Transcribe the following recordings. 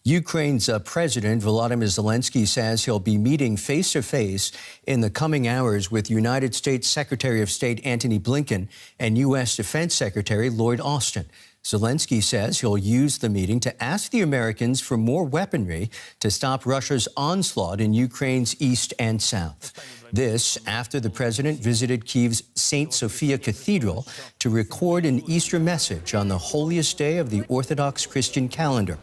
Ukraine's President Volodymyr Zelenskyy says he'll be meeting face-to-face in the coming hours with United States Secretary of State Antony Blinken and U.S. Defense Secretary Lloyd Austin. Zelenskyy says he'll use the meeting to ask the Americans for more weaponry to stop Russia's onslaught in Ukraine's east and south. This after the president visited Kyiv's St. Sofia Cathedral to record an Easter message on the holiest day of the Orthodox Christian calendar.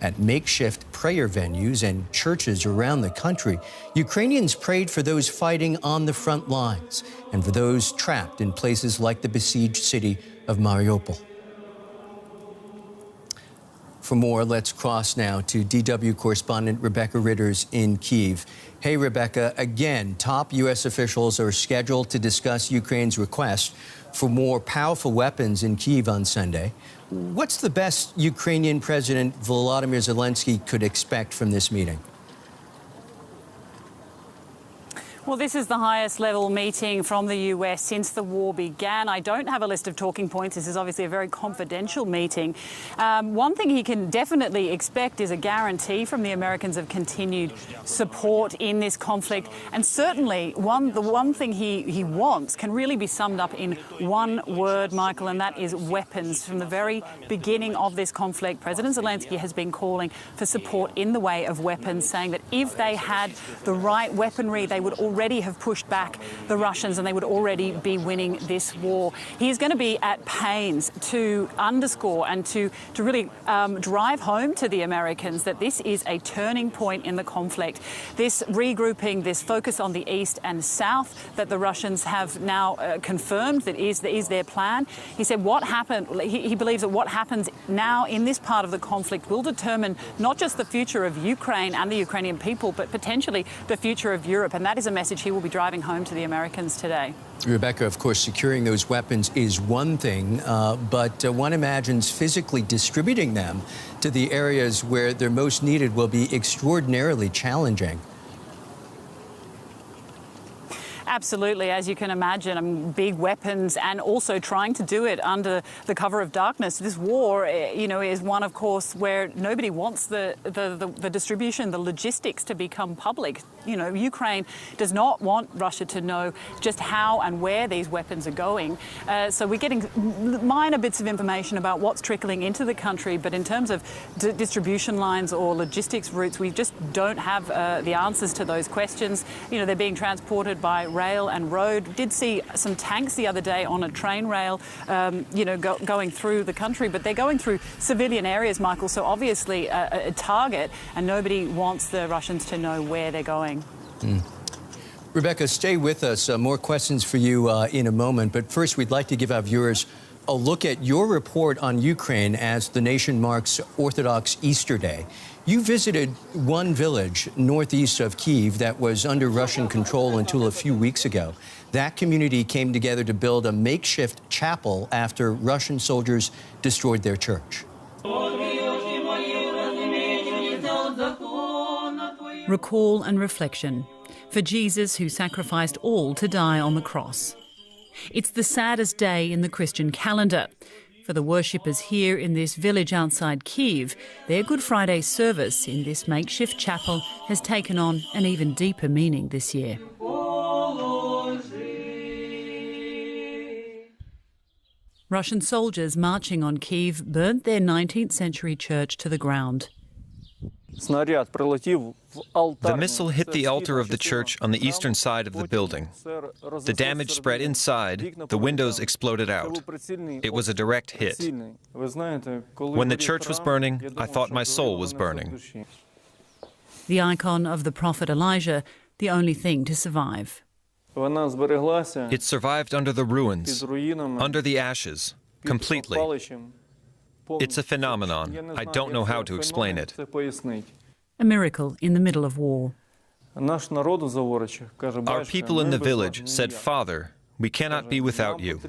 At makeshift prayer venues and churches around the country, Ukrainians prayed for those fighting on the front lines and for those trapped in places like the besieged city of Mariupol. For more, let's cross now to DW correspondent Rebecca Ritters in Kyiv. Hey, Rebecca, again, top U.S. officials are scheduled to discuss Ukraine's request for more powerful weapons in Kyiv on Sunday. What's the best Ukrainian President Volodymyr Zelenskyy could expect from this meeting? Well, this is the highest level meeting from the US since the war began. I don't have a list of talking points. This is obviously a very confidential meeting. One thing he can definitely expect is a guarantee from the Americans of continued support in this conflict. And certainly the one thing he wants can really be summed up in one word, Michael, and that is weapons. From the very beginning of this conflict, President Zelenskyy has been calling for support in the way of weapons, saying that if they had the right weaponry, they would already have pushed back the Russians and they would already be winning this war. He is going to be at pains to underscore and to really drive home to the Americans that this is a turning point in the conflict. This regrouping, this focus on the east and south that the Russians have now confirmed that is their plan. He said what happened, he believes that what happens now in this part of the conflict will determine not just the future of Ukraine and the Ukrainian people, but potentially the future of Europe. And that is a message he will be driving home to the Americans today. Rebecca, of course, securing those weapons is one thing, but one imagines physically distributing them to the areas where they're most needed will be extraordinarily challenging. Absolutely, as you can imagine, big weapons and also trying to do it under the cover of darkness. This war, is one, of course, where nobody wants the distribution, the logistics to become public. Ukraine does not want Russia to know just how and where these weapons are going. So we're getting minor bits of information about what's trickling into the country, but in terms of distribution lines or logistics routes, we just don't have the answers to those questions. They're being transported by rail and road. Did see some tanks the other day on a train rail, going through the country, but they're going through civilian areas, Michael, so obviously a target, and nobody wants the Russians to know where they're going. Rebecca, stay with us. More questions for you in a moment, but first we'd like to give our viewers a look at your report on Ukraine as the nation marks Orthodox Easter Day. You visited one village northeast of Kyiv that was under Russian control until a few weeks ago. That community came together to build a makeshift chapel after Russian soldiers destroyed their church. Recall and reflection for Jesus, who sacrificed all to die on the cross. It's the saddest day in the Christian calendar. For the worshippers here in this village outside Kyiv, their Good Friday service in this makeshift chapel has taken on an even deeper meaning this year. Russian soldiers marching on Kyiv burnt their 19th century church to the ground. The missile hit the altar of the church on the eastern side of the building. The damage spread inside, the windows exploded out. It was a direct hit. When the church was burning, I thought my soul was burning. The icon of the prophet Elijah, the only thing to survive. It survived under the ruins, under the ashes, completely. It's a phenomenon. I don't know how to explain it. A miracle in the middle of war. Our people in the village said, "Father, we cannot be without you.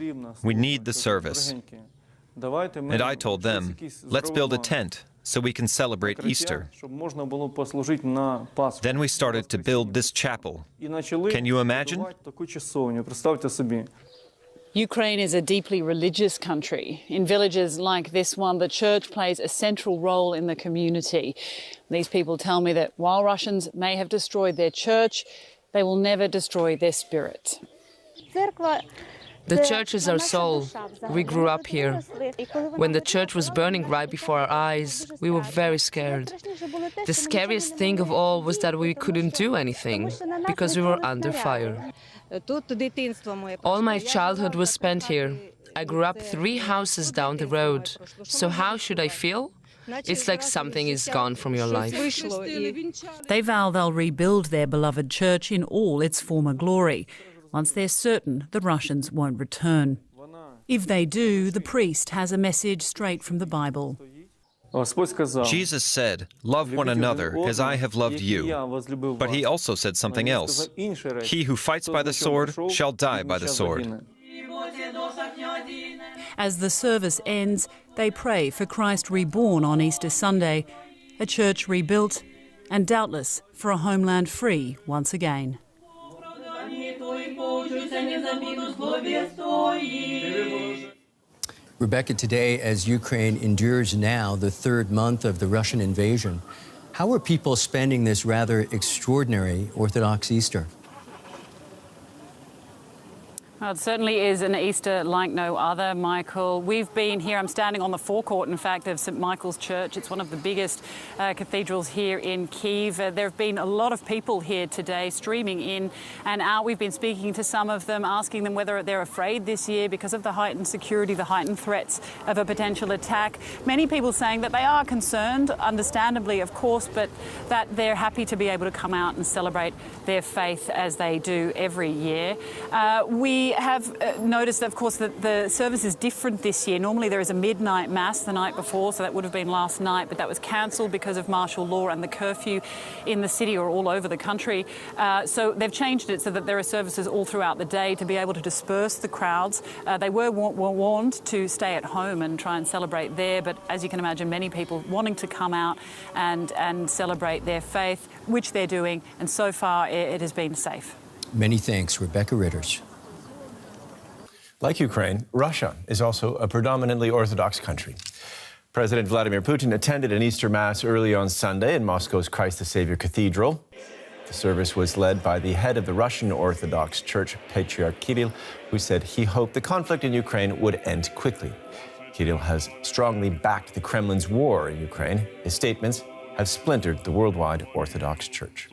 We need the service." And I told them, "Let's build a tent so we can celebrate Easter." Then we started to build this chapel. Can you imagine? Ukraine is a deeply religious country. In villages like this one, the church plays a central role in the community. These people tell me that while Russians may have destroyed their church, they will never destroy their spirit. The church is our soul. We grew up here. When the church was burning right before our eyes, we were very scared. The scariest thing of all was that we couldn't do anything, because we were under fire. All my childhood was spent here. I grew up 3 houses down the road. So how should I feel? It's like something is gone from your life. They vow they'll rebuild their beloved church in all its former glory, once they're certain the Russians won't return. If they do, the priest has a message straight from the Bible. Jesus said, "Love one another as I have loved you." But he also said something else. He who fights by the sword shall die by the sword. As the service ends, they pray for Christ reborn on Easter Sunday, a church rebuilt, and doubtless for a homeland free once again. Rebecca, today, as Ukraine endures now the 3rd month of the Russian invasion, how are people spending this rather extraordinary Orthodox Easter? Well, it certainly is an Easter like no other, Michael. We've been here, I'm standing on the forecourt, in fact, of St. Michael's Church. It's one of the biggest cathedrals here in Kyiv. There have been a lot of people here today streaming in and out. We've been speaking to some of them, asking them whether they're afraid this year because of the heightened security, the heightened threats of a potential attack. Many people saying that they are concerned, understandably, of course, but that they're happy to be able to come out and celebrate their faith as they do every year. We have noticed, of course, that the service is different this year. Normally there is a midnight mass the night before, so that would have been last night, but that was cancelled because of martial law and the curfew in the city or all over the country. So they've changed it so that there are services all throughout the day to be able to disperse the crowds. They were warned to stay at home and try and celebrate there, but as you can imagine, many people wanting to come out and celebrate their faith, which they're doing, and so far it has been safe. Many thanks, Rebecca Ritters. Like Ukraine, Russia is also a predominantly Orthodox country. President Vladimir Putin attended an Easter Mass early on Sunday in Moscow's Christ the Savior Cathedral. The service was led by the head of the Russian Orthodox Church, Patriach Kirill, who said he hoped the conflict in Ukraine would end quickly. Kirill has strongly backed the Kremlin's war in Ukraine. His statements have splintered the worldwide Orthodox Church.